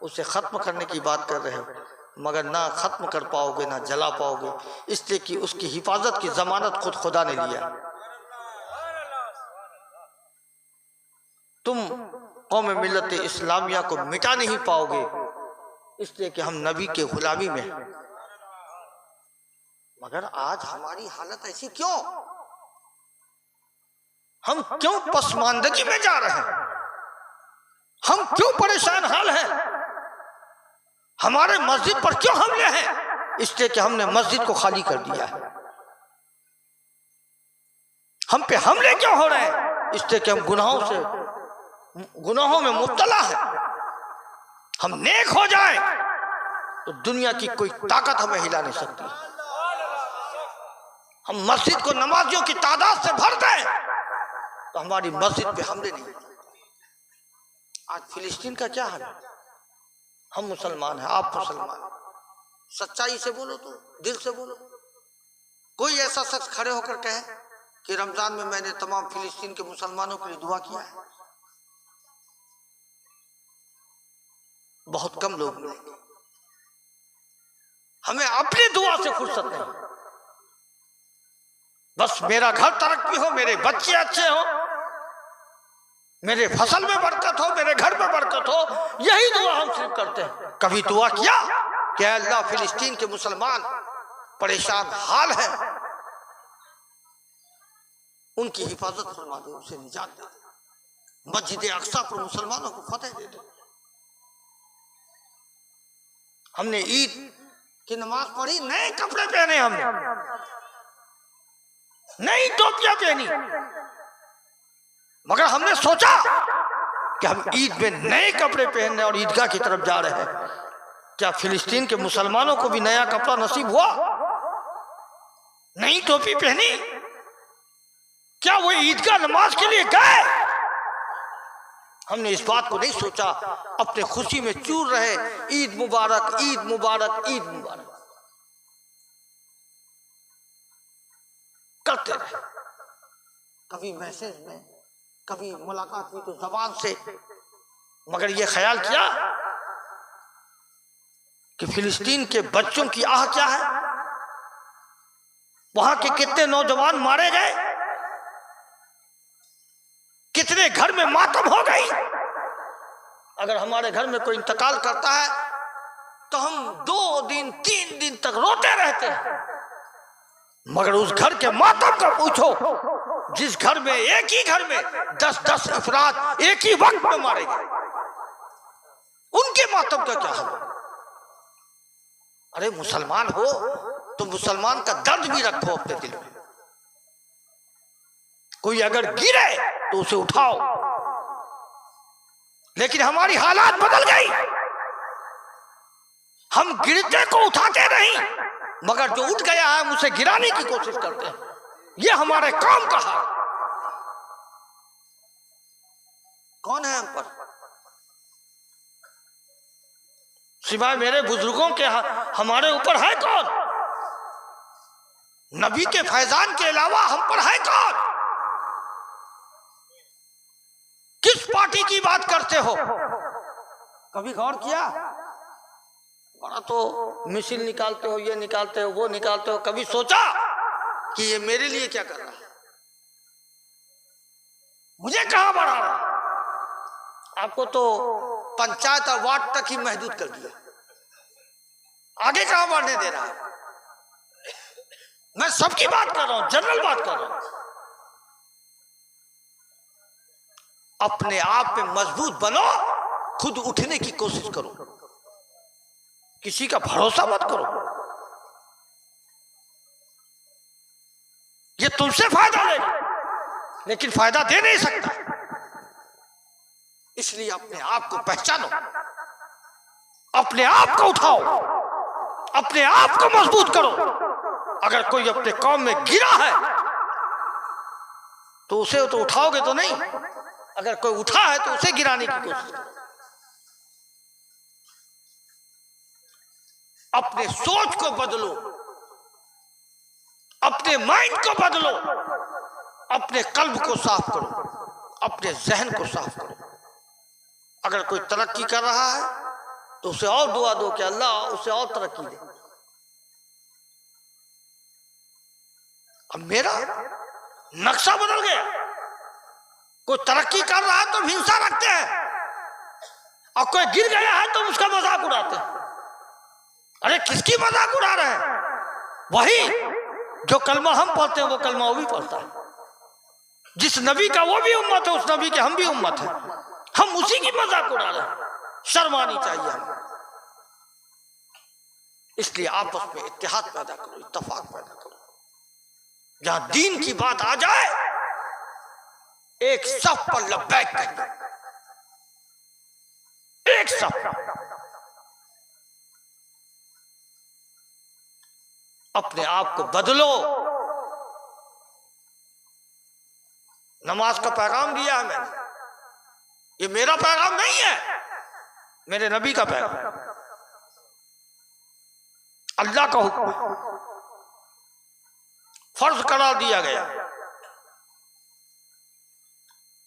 उसे खत्म करने की बात कर रहे हो, मगर ना खत्म कर पाओगे ना जला पाओगे, इसलिए कि उसकी हिफाजत की जमानत खुद खुदा ने लिया। तुम कौम मिल्लत इस्लामिया को मिटा नहीं पाओगे, इसलिए कि हम नबी के गुलामी में हैं। मगर आज हमारी हालत ऐसी क्यों? हम क्यों पसमानदगी में जा रहे हैं? हम क्यों परेशान हाल हैं? हमारे मस्जिद पर क्यों हमले हैं? इसलिए कि हमने मस्जिद को खाली कर दिया है। हम पे हमले क्यों हो रहे हैं? इसलिए कि हम गुनाहों में मुब्तला है। हम नेक हो जाएं तो दुनिया की कोई ताकत हमें हिला नहीं सकती। हम मस्जिद को नमाजियों की तादाद से भर दें तो हमारी मस्जिद पे हमले नहीं। आज फिलिस्तीन का क्या हाल है? हम मुसलमान हैं, आप मुसलमान हैं, सच्चाई से बोलो, तो दिल से बोलो। कोई ऐसा शख्स खड़े होकर कहे कि रमजान में मैंने तमाम फिलिस्तीन के मुसलमानों के लिए दुआ किया है? बहुत कम लोग मिलेंगे। हमें अपनी दुआ से फुर्सत नहीं। बस मेरा घर तरक्की हो, मेरे बच्चे अच्छे हो, मेरे फसल में बरकत हो, मेरे घर में बरकत हो, यही दुआ हम सिर्फ करते हैं। कभी दुआ किया कि अल्लाह फिलिस्तीन के मुसलमान परेशान हाल है, उनकी हिफाजत फरमा दे, उसे निजात दे दे, मस्जिद अक्सा पर मुसलमानों को फतेह दे दे। हमने ईद की नमाज पढ़ी, नए कपड़े पहने, हमने नई टोपियां पहनी, मगर हमने सोचा कि हम ईद में नए कपड़े पहनने और ईदगाह की तरफ जा रहे हैं। क्या फिलिस्तीन के मुसलमानों को भी नया कपड़ा नसीब हुआ? नई टोपी पहनी? क्या वो ईदगाह नमाज के लिए गए? हमने इस बात को नहीं सोचा, अपने खुशी में चूर रहे, ईद मुबारक, ईद मुबारक, ईद मुबारक करते रहे। कभी मैसेज में, कभी मुलाकात हुई तो जबान से, मगर ये ख्याल किया कि फिलिस्तीन के बच्चों की आह क्या है, वहां के कितने नौजवान मारे गए, कितने घर में मातम हो गई। अगर हमारे घर में कोई इंतकाल करता है तो हम 2 दिन 3 दिन तक रोते रहते हैं, मगर उस घर के मातम का पूछो, जिस घर में, एक ही घर में 10-10 अफराद एक ही वक्त में मारे गए, उनके मातम का क्या हाल? अरे मुसलमान हो तो मुसलमान का दर्द भी रखो अपने दिल में। कोई अगर गिरे तो उसे उठाओ, लेकिन हमारी हालात बदल गई। हम गिरते को उठाते नहीं, मगर जो उठ गया है हम उसे गिराने की कोशिश करते हैं। ये हमारे काम का हाल। कौन है हम पर? सिवाय मेरे बुजुर्गों के हमारे ऊपर है कौन? नबी के फैजान के अलावा हम पर है कौन?
पार्टी की बात करते हो? कभी गौर किया? बड़ा तो मिसिल निकालते हो, ये निकालते हो, वो निकालते हो, कभी सोचा कि ये मेरे लिए क्या कर रहा है, मुझे कहां बढ़ा रहा है? आपको तो पंचायत और वार्ड तक ही महदूद कर दिया, आगे कहां बढ़ने दे रहा है? मैं सबकी बात कर रहा हूं, जनरल बात कर रहा हूं। अपने आप में मजबूत बनो, खुद उठने की कोशिश करो, किसी का भरोसा मत करो। ये तुमसे फायदा लेगा लेकिन फायदा दे नहीं सकता। इसलिए अपने आप को पहचानो, अपने आप को उठाओ, अपने आप को मजबूत करो। अगर कोई अपने कौम में गिरा है तो उसे तो उठाओगे तो नहीं, अगर कोई उठा है तो उसे गिराने की कोशिश करो। अपने सोच को बदलो, अपने माइंड को बदलो, अपने कल्ब को साफ करो, अपने जहन को साफ करो। अगर कोई तरक्की कर रहा है तो उसे और दुआ दो कि अल्लाह उसे और तरक्की दे। अब मेरा नक्शा बदल गया, कोई तरक्की कर रहा है तो हिंसा रखते हैं, और कोई गिर गया है तो उसका मजाक उड़ाते हैं। अरे किसकी मजाक उड़ा रहे हैं? वही जो कलमा हम पढ़ते हैं वो कलमा वो भी पढ़ता है। जिस नबी का वो भी उम्मत है, उस नबी के हम भी उम्मत है, हम उसी की मजाक उड़ा रहे हैं। शर्म आनी चाहिए हमें। इसलिए आपस में इत्तेहाद पैदा करो, इत्तेफाक पैदा करो। जहां दीन की बात आ जाए एक सफ पर लब्बैक कहिए, एक सफ। अपने आप को बदलो। नमाज का पैगाम दिया है मैंने, ये मेरा पैगाम नहीं है, मेरे नबी का पैगाम, अल्लाह का हुक्म, फर्ज करार दिया गया।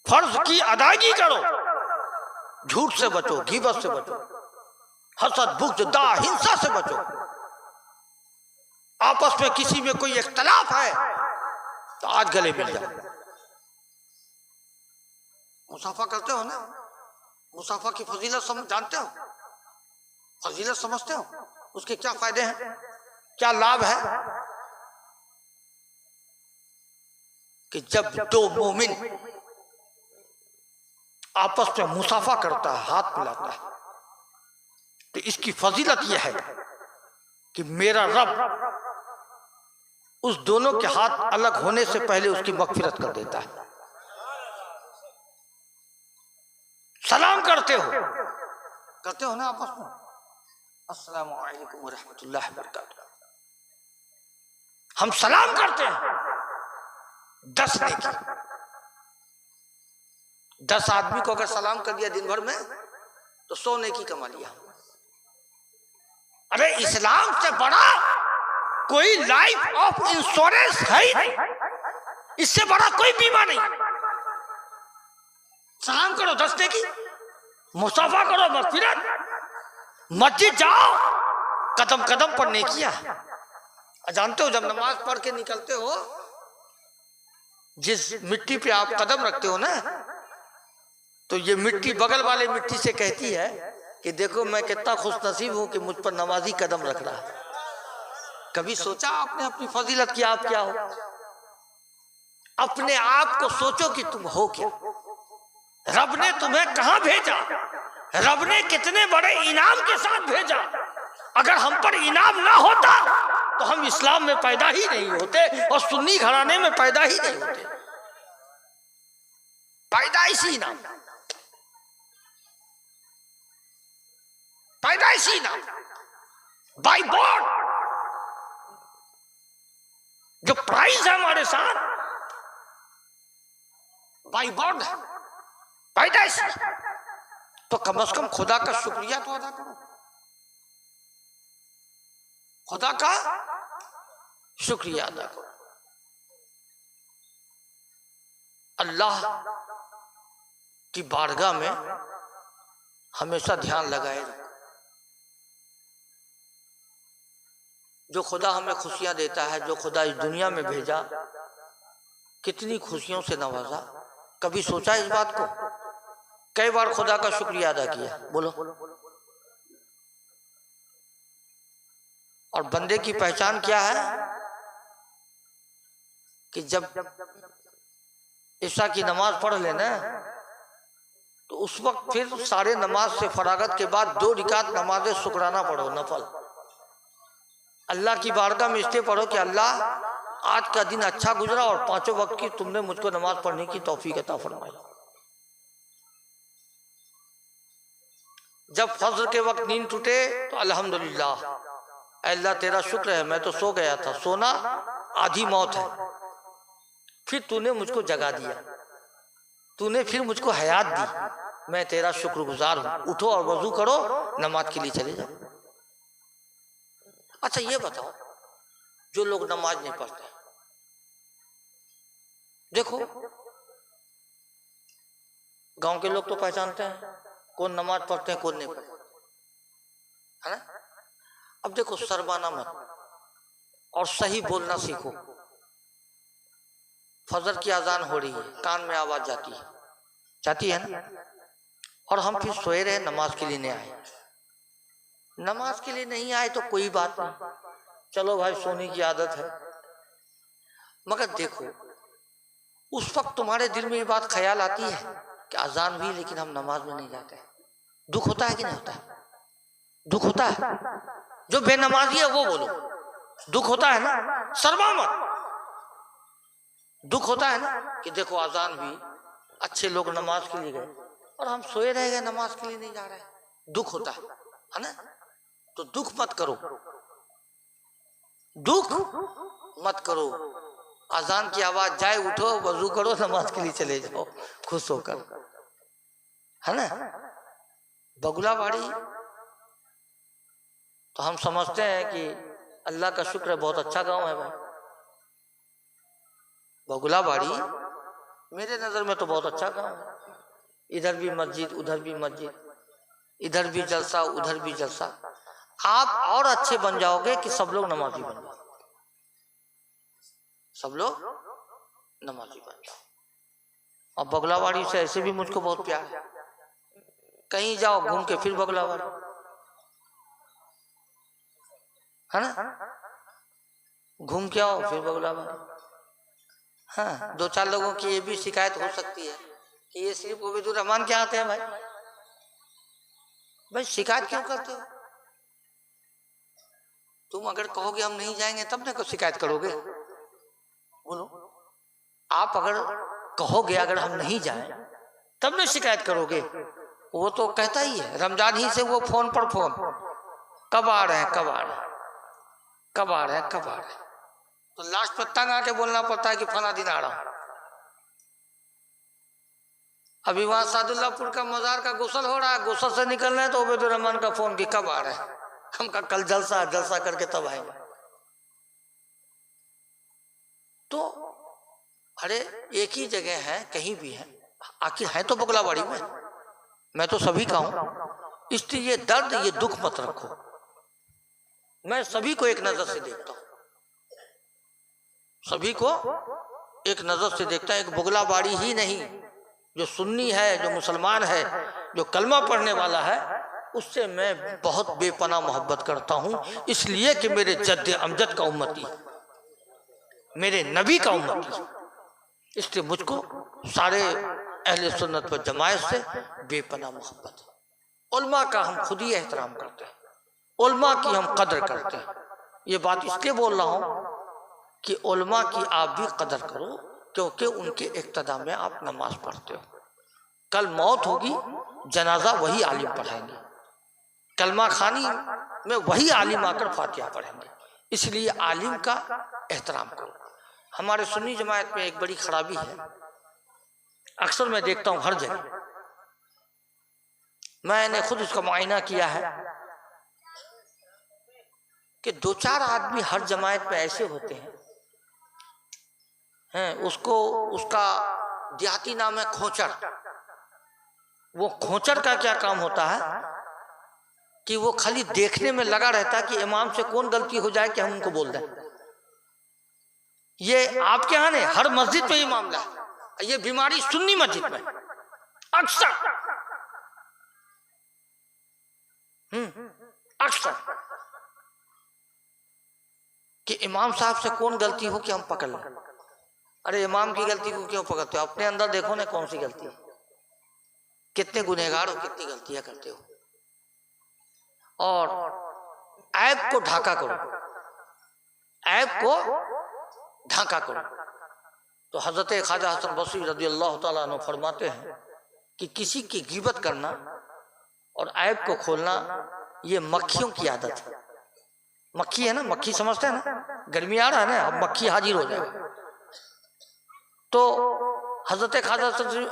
फर्ज की अदायगी करो, झूठ से बचो, गीबत से बचो, हसद, बुग़्ज़, दाह, हिंसा से बचो। आपस में किसी में कोई इख्तलाफ है तो आज गले मिल जाओ। मुसाफा करते हो ना, मुसाफा की फजीलत जानते हो, फजीलत समझते हो, उसके क्या फायदे हैं, क्या लाभ है? कि जब दो मोमिन आपस में मुसाफा करता है, हाथ मिलाता है, तो इसकी फजीलत यह है कि मेरा रब उस दोनों के हाथ अलग होने से पहले उसकी मगफिरत कर देता है। सलाम करते हो ना आपस में, अस्सलामु अलैकुम व रहमतुल्लाहि व बरकातुहू। हम सलाम करते हैं 10 नेकी। 10 आदमी को अगर सलाम कर दिया दिन भर में तो 100 नेकी कमा लिया। अरे इस्लाम से बड़ा कोई लाइफ ऑफ इंश्योरेंस है ही नहीं, इससे बड़ा कोई बीमा नहीं। सलाम करो 10 नेकी, मुसाफा करो मगफिरत, मस्जिद जाओ कदम कदम पर नेकियां। जानते हो जब नमाज पढ़ के निकलते हो, जिस मिट्टी पे आप कदम रखते हो ना, तो ये मिट्टी बगल वाले मिट्टी से कहती है कि देखो मैं कितना खुश नसीब हूं कि मुझ पर नमाजी कदम रख रहा है। कभी सोचा आपने अपनी फजीलत की आप क्या हो? अपने आप को सोचो कि तुम हो क्या, रब ने तुम्हें कहां भेजा, रब ने कितने बड़े इनाम के साथ भेजा। अगर हम पर इनाम ना होता तो हम इस्लाम में पैदा ही नहीं होते और सुन्नी घराने में पैदा ही नहीं होते। पैदाइशी इनाम, पैदाइशी इनाम बाय बॉर्न। जो प्राइस है हमारे साथ बाय बॉर्न है, पैदाइशी। तो कम से कम खुदा का शुक्रिया तो अदा करो, खुदा का शुक्रिया अदा करो। अल्लाह
की बारगाह में हमेशा ध्यान लगाए रखो। जो खुदा हमें खुशियां देता है, जो खुदा इस दुनिया में भेजा, कितनी खुशियों से नवाजा, कभी सोचा इस बात को? कई बार खुदा का शुक्रिया अदा किया? बोलो। और बंदे की पहचान क्या है कि जब ईशा की नमाज पढ़ लेना तो उस वक्त फिर सारे नमाज से फरागत के बाद 2 रिकात नमाज शुक्राना पढ़ो, नफल। अल्लाह की बारगाह में इसलिए पढ़ो कि अल्लाह आज का दिन अच्छा गुजरा और 5 वक्त की तुमने मुझको नमाज पढ़ने की तौफीक अता फरमाई। जब फज्र के वक्त नींद टूटे तो अल्हम्दुलिल्लाह, अल्लाह तेरा शुक्र है, मैं तो सो गया था, सोना आधी मौत है, फिर तूने मुझको जगा दिया, तूने फिर मुझको हयात दी, मैं तेरा शुक्रगुजार हूं। उठो और वजू करो, नमाज के लिए चले जाओ। अच्छा ये बताओ, जो लोग नमाज नहीं पढ़ते, देखो गांव के लोग तो पहचानते हैं कौन नमाज पढ़ते हैं कौन नहीं पढ़ते, है ना? अब देखो, शर्माना मत और सही बोलना सीखो। फजर की अजान हो रही है, कान में आवाज जाती है ना, और हम फिर सोए रहे, नमाज के लिए नहीं आए। नमाज के लिए नहीं आए तो कोई बात नहीं, चलो भाई सोने की आदत है, मगर देखो उस वक्त तुम्हारे दिल में ये बात ख्याल आती है कि अजान हुई लेकिन हम नमाज में नहीं जाते। दुख होता है कि नहीं होता है? दुख होता है। जो बेनमाजी है वो बोलो, दुख होता है ना? शर्मा मत। दुख होता है ना कि देखो अजान हुई, अच्छे लोग नमाज के लिए गए और हम सोए रह गए, नमाज के लिए नहीं जा रहे, दुख होता है ना? तो दुख मत करो, दुख मत करो। अजान की आवाज जाए, उठो, वजू करो, नमाज के लिए चले जाओ खुश होकर, है ना? बगुलाबाड़ी तो हम समझते हैं कि अल्लाह का शुक्र है, बहुत अच्छा गांव है भाई। बगुलाबाड़ी मेरे नजर में तो बहुत अच्छा गांव है, इधर भी मस्जिद उधर भी मस्जिद, इधर भी जलसा उधर भी जलसा। आप और अच्छे बन जाओगे कि सब लोग नमाजी बन जाओ, सब लोग नमाजी बन जाओ। और बगुलाबाड़ी से ऐसे भी मुझको बहुत प्यार है, कहीं जाओ घूम के फिर बगुलाबाड़ी, है ना? घूम के आओ फिर बगुलाबाड़ी। हाँ, 2-4 लोगों की ये भी शिकायत हो सकती है कि ये सिर्फ उबैदुर रहमान के आते हैं। भाई शिकायत क्यों करते हो? तुम अगर कहोगे हम नहीं जाएंगे तब ना को शिकायत करोगे? बोलो, आप अगर कहोगे अगर हम नहीं जाएं तब ना शिकायत करोगे? वो तो कहता ही है, रमजान ही से वो फोन पर फोन, कब आ रहे हैं कब आ रहे हैं कब आ रहे हैं कब आ रहे हैं, तो लास्ट पर तंग आके बोलना पड़ता है कि फला दिन आ रहा हूं। अभी वहां सादुल्लापुर का मजार का गुसल हो रहा है, गुसल से निकल रहे हैं तो उबैदुर रहमान का फोन कि कब आ रहे हैं, हम का कल जलसा जलसा करके तब आएंगे। तो अरे एक ही जगह है, कहीं भी है, आखिर है तो बगुलाबाड़ी में, मैं तो सभी का हूं, इसलिए ये दर्द ये दुख मत रखो। मैं सभी को एक नजर से देखता हूं, सभी को एक नजर से देखता है। एक बगुलाबाड़ी ही नहीं, जो सुन्नी है, जो मुसलमान है, जो कलमा पढ़ने वाला है, उससे मैं बहुत बेपनाह मोहब्बत करता हूं, इसलिए कि मेरे जद्द अमजद का उम्मती, मेरे नबी का उम्मती, इसलिए मुझको सारे अहले सुन्नत व जमायत से बेपनाह मोहब्बत है। उल्मा का हम खुद ही एहतराम करते हैं, उल्मा की हम कदर करते हैं। ये बात इसलिए बोल रहा हूं कि उल्मा की आप भी कदर करो, क्योंकि उनके इक्तदा में आप नमाज पढ़ते हो। कल मौत होगी, जनाजा वही आलिम पढ़ाएंगे, कलमा खानी में वही आलिम आकर फातिहा पढ़ेंगे, इसलिए आलिम का एहतराम करो। हमारे सुन्नी जमात में एक बड़ी खराबी है, अक्सर मैं देखता हूं हर जगह, मैंने खुद इसका मुआयना किया है कि 2-4 आदमी हर जमात में ऐसे होते हैं, उसको उसका देहाती नाम है खोचर, वो खोचर का क्या काम होता है कि वो खाली देखने में लगा रहता है कि इमाम से कौन गलती हो जाए कि हम उनको बोल दें। ये आपके यहाँ नहीं, हर मस्जिद में ये मामला है। ये बीमारी सुन्नी मस्जिद में अक्सर अक्सर कि इमाम साहब से कौन गलती हो कि हम पकड़ लें। अरे इमाम की गलती को क्यों पकड़ते हो? अपने अंदर देखो ना कौन सी गलती है, कितने गुनहगार हो, कितनी गलतियां करते हो। और ऐब को ढाका करो, ऐब को ढाका करो। तो हजरत ख्वाजा हसन बसरी रज़ी अल्लाह तआला अन्हु फरमाते हैं कि किसी की गिबत करना और ऐब को खोलना ये मक्खियों की आदत है। मक्खी है ना, मक्खी समझते हैं ना, गर्मी आ रहा है ना, अब मक्खी हाजिर हो जाएगी। तो हजरत ख्वाजा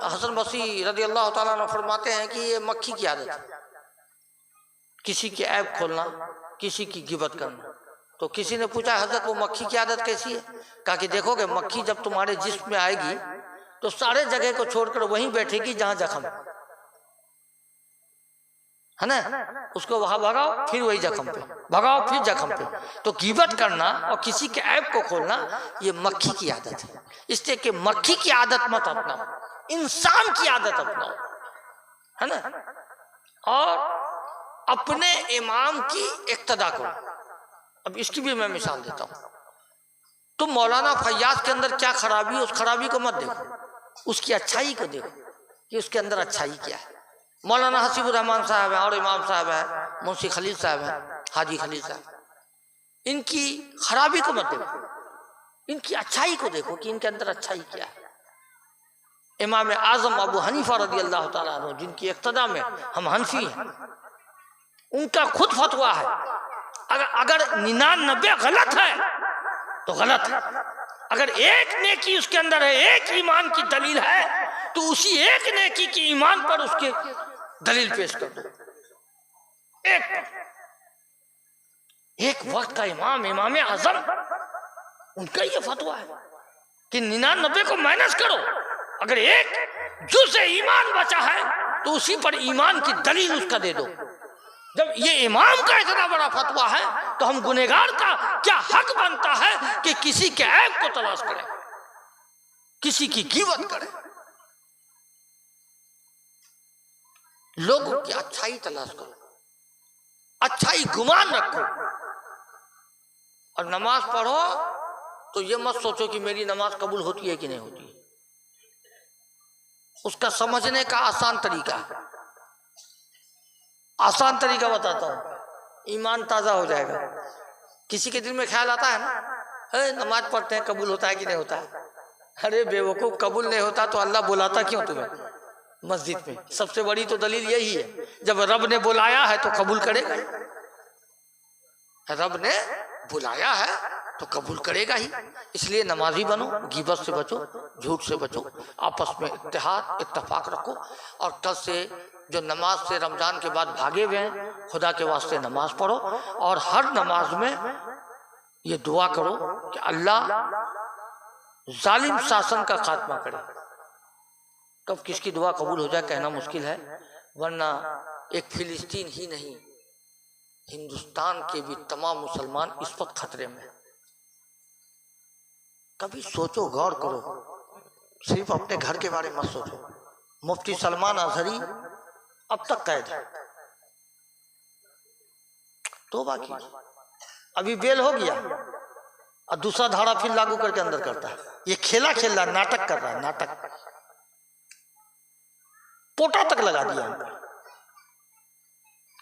हसन बसरी रज़ी अल्लाह तआला अन्हु फरमाते हैं कि ये मक्खी की आदत है, किसी की ऐब खोलना, किसी की गिबत करना। तो किसी ने पूछा हजरत वो मक्खी की आदत कैसी है? कहा कि देखोगे मक्खी जब तुम्हारे जिस्म में आएगी तो सारे जगह को छोड़कर वहीं बैठेगी जहां जख्म है ना, उसको वहां भगाओ फिर वही जख्म पे भगाओ फिर जख्म पे। तो गिबत करना और किसी के ऐब को खोलना ये मक्खी की आदत है। इसलिए कि मक्खी की आदत मत अपनाओ, इंसान की आदत अपनाओ, है ना। और अपने इमाम की इक्तदा करो। अब इसकी भी मैं मिसाल देता हूँ। तुम मौलाना फैयाज के अंदर क्या खराबी है उस खराबी को मत देखो, उसकी अच्छाई को देखो कि उसके अंदर अच्छाई क्या है। मौलाना हसीबुर रहमान साहब हैं और इमाम साहब हैं, मुंशी खलील साहब हैं, हाजी खलील साहब, इनकी खराबी को मत देखो, इनकी अच्छाई को देखो कि इनके अंदर अच्छाई क्या है। इमाम आजम अबू हनीफा रज़ी अल्लाह तआला अन्हु जिनकी इक्तदा में हम हनफी हैं, उनका खुद फतवा है अगर 99 गलत है तो गलत है, अगर एक नेकी उसके अंदर है, एक ईमान की दलील है, तो उसी एक नेकी की ईमान पर उसके दलील पेश कर दो। एक वक्त का इमाम, इमाम आजम, उनका ये फतवा है कि 99 को माइनस करो, अगर एक जुज़ ईमान बचा है तो उसी पर ईमान की दलील उसका दे दो। जब ये इमाम का इतना बड़ा फतवा है तो हम गुनहगार का क्या हक बनता है कि किसी के ऐब को तलाश करें, किसी की गिबत करें। लोगों की अच्छाई तलाश करो, अच्छाई गुमान रखो, और नमाज पढ़ो तो ये मत सोचो कि मेरी नमाज कबूल होती है कि नहीं होती है। उसका समझने का आसान तरीका है, आसान तरीका बताता हूँ, ईमान ताज़ा हो जाएगा। किसी के दिल में ख्याल आता है ना, नमाज पढ़ते हैं कबूल होता है कि नहीं होता है? अरे बेवकूफ़, कबूल नहीं होता तो अल्लाह बुलाता क्यों तुम्हें मस्जिद में? सबसे बड़ी तो दलील यही है, जब रब ने बुलाया है तो कबूल करेगा ही, रब ने बुलाया है तो कबूल करेगा ही। इसलिए नमाजी बनो, गिबत से बचो, झूठ से बचो, आपस में इत्तेहाद इत्तफाक रखो। और कल से जो नमाज से रमजान के बाद भागे हुए हैं, खुदा के वास्ते नमाज पढ़ो और हर नमाज में ये दुआ करो कि अल्लाह जालिम शासन का खात्मा करे। कब किसकी दुआ कबूल हो जाए कहना मुश्किल है, वरना एक फिलिस्तीन ही नहीं, हिंदुस्तान के भी तमाम मुसलमान इस वक्त खतरे में। कभी सोचो, गौर करो, सिर्फ अपने घर के बारे में मत सोचो। मुफ्ती सलमान अजहरी अब तक कैद है, तौबा की, अभी बेल हो गया और दूसरा धारा फिर लागू करके अंदर करता है। ये खेला खेल रहा, नाटक कर रहा है, नाटक, पोटा तक लगा दिया उनका।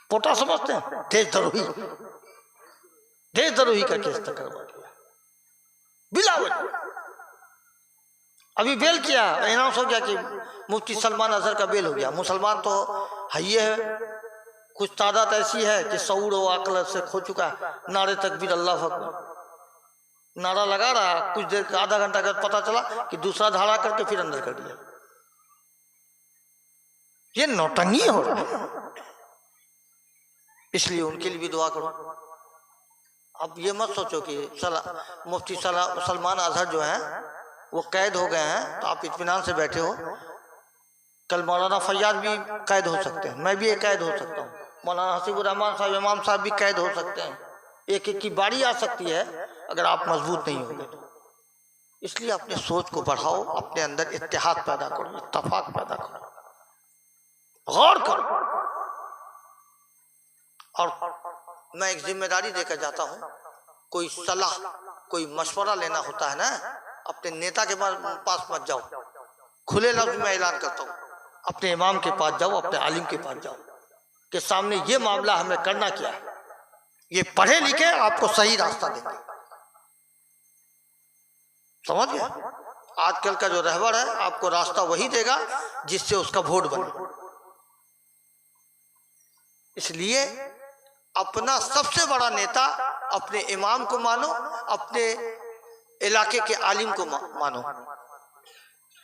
पोटा समझते हैं? देशद्रोही, देशद्रोही का केस तक करवा दिया बिला वजह। अभी बेल किया, अनाउंस हो गया कि मुफ्ती सलमान अजहर का बेल हो गया। मुसलमान तो है ही है, कुछ तादाद ऐसी है कि शऊर व अक्ल से खो चुका है। नारे तकबीर अल्लाह अकबर नारा लगा रहा, कुछ देर का आधा घंटा का पता चला कि दूसरा धारा करके फिर अंदर कर दिया। ये नौटंगी हो रहा है, इसलिए उनके लिए भी दुआ करो। अब ये मत सोचो कि मुफ्ती सलमान अजहर जो हैं वो कैद हो गए हैं तो आप इत्मीनान से बैठे हो। कल मौलाना फैयाज भी कैद हो सकते हैं, मैं भी एक कैद हो सकता हूँ, मौलाना हसीबुर रहमान साहब इमाम साहब भी कैद हो सकते हैं। एक एक की बारी आ सकती है अगर आप मजबूत नहीं होंगे तो। इसलिए अपने सोच को बढ़ाओ, अपने अंदर इत्तेहाद पैदा करो, इत्तफाक पैदा करो, गौर करो। और मैं एक जिम्मेदारी देकर जाता हूँ, कोई सलाह कोई मशवरा लेना होता है ना, अपने नेता के पास मत जाओ, खुले लफ्ज में ऐलान करता हूँ, अपने इमाम के पास जाओ, अपने आलिम के पास जाओ कि सामने ये मामला हमें करना क्या है, ये पढ़े लिखे आपको सही रास्ता देंगे। समझ गए? आजकल का जो रहबर है आपको रास्ता वही देगा जिससे उसका वोट बने। इसलिए अपना सबसे बड़ा नेता अपने इमाम को मानो, अपने इलाके के आलिम को मानो,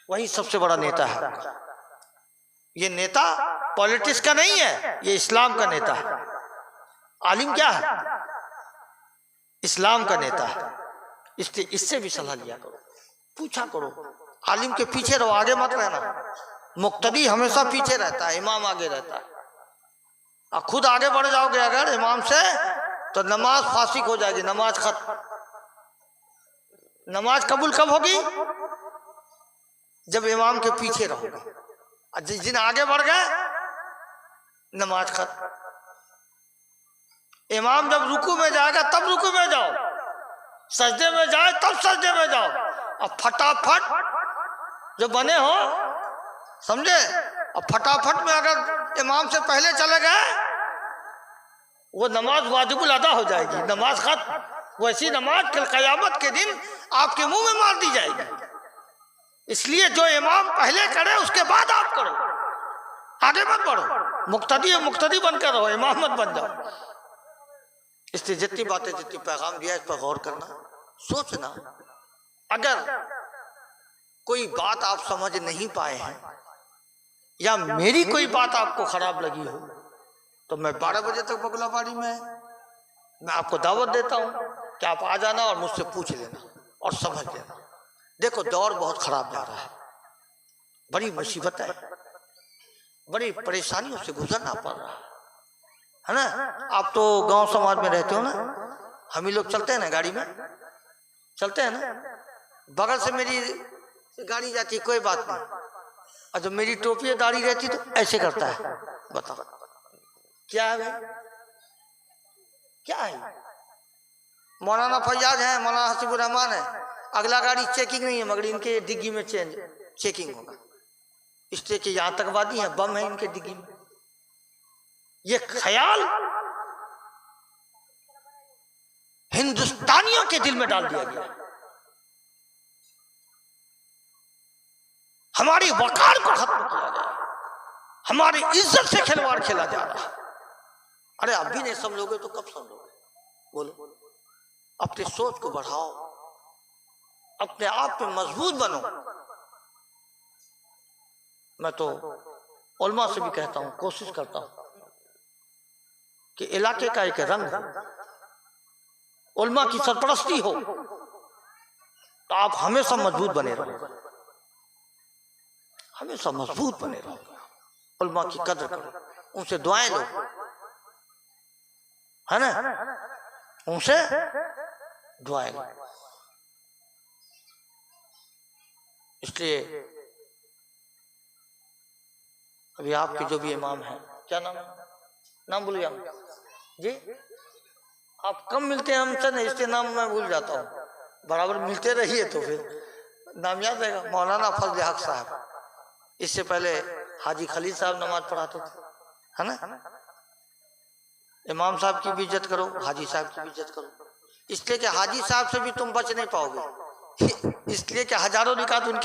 वही सबसे बड़ा नेता है। ये नेता पॉलिटिक्स का नहीं है, ये इस्लाम का नेता है। आलिम क्या है? इस्लाम का नेता है। इसलिए इससे भी सलाह लिया करो, पूछा करो। आलिम के पीछे रहो, आगे मत रहना। मुक्तदी हमेशा पीछे रहता है, इमाम आगे रहता है। और खुद आगे बढ़ जाओगे अगर इमाम से तो नमाज फासिक हो जाएगी, नमाज खत्म। नमाज कबूल कब होगी? जब इमाम के पीछे रहोगे। और जिस दिन आगे बढ़ गए नमाज खत्म। इमाम जब रुकू में जाएगा तब रुकू में जाओ, सजदे में जाए तब सजदे में जाओ। अब फटाफट जो बने हो, समझे? अब फटाफट में अगर इमाम से पहले चले गए वो नमाज वाजिबुल अदा हो जाएगी, नमाज खत्म। वैसी नमाज कल क़यामत के दिन आपके मुंह में मार दी जाएगी। इसलिए जो इमाम पहले करे उसके बाद आप करो, आगे मत बढ़ो। मुक्तदी बनकर रहो, इमाम मत बन जाओ। इसलिए जितनी बातें, जितनी पैगाम दिया, इस पर गौर करना, सोचना। अगर कोई बात आप समझ नहीं पाए हैं या मेरी कोई बात आपको खराब लगी हो तो मैं 12 बजे तक बगुलाबाड़ी में मैं आपको दावत देता हूं कि आप आ जाना और मुझसे पूछ लेना और समझ लेना। देखो दौर बहुत खराब जा रहा है, बड़ी मुसीबत है, बड़ी परेशानियों से गुजरना पड़ रहा है ना। आप तो गांव समाज में रहते हो ना, हम ही लोग चलते हैं ना गाड़ी में, चलते हैं ना, बगल से मेरी गाड़ी जाती, कोई बात नहीं। और जब मेरी टोपी दाढ़ी रहती तो ऐसे करता है। बताओ क्या है भाई, क्या है? मौलाना फैयाज है, मौलाना हसीबुर रहमान है, अगला गाड़ी चेकिंग नहीं है मगर इनके डिग्गी में चेकिंग होगा। इसलिए कि यहाँ आतंकवादी है, बम है इनके डिग्गी में। ये ख्याल हिंदुस्तानियों के दिल में डाल दिया गया। हमारी वकार को खत्म किया गया, हमारी इज्जत से खिलवाड़ खेला जा रहा है। अरे अब भी नहीं समझोगे तो कब समझोगे? बोलो। अपनी सोच को बढ़ाओ, अपने आप में मजबूत बनो। मैं तो उलमा से भी कहता हूं, कोशिश करता हूं कि इलाके का एक रंग हो, उलमा की सरपरस्ती हो तो आप हमेशा मजबूत बने रहो, हमेशा मजबूत बने रहो। उलमा की कदर करो, उनसे दुआएं लो, है ना, उनसे दुआएं लो। इसलिए अभी आपके जो भी इमाम हैं, क्या नाम है? नाम भूल गया जी। आप कम मिलते हैं हमसे ना, इसलिए नाम मैं भूल जाता हूँ। बराबर मिलते रहिए तो फिर नाम याद रहेगा। मौलाना फजल हक साहब, इससे पहले हाजी खलील साहब नमाज पढ़ाते थे, है ना। इमाम साहब की भी इज्जत करो, हाजी साहब की भी इज्जत करो। इसलिए कि हाजी साहब से भी तुम बच नहीं पाओगे, इसलिए कि हजारों निकात उनके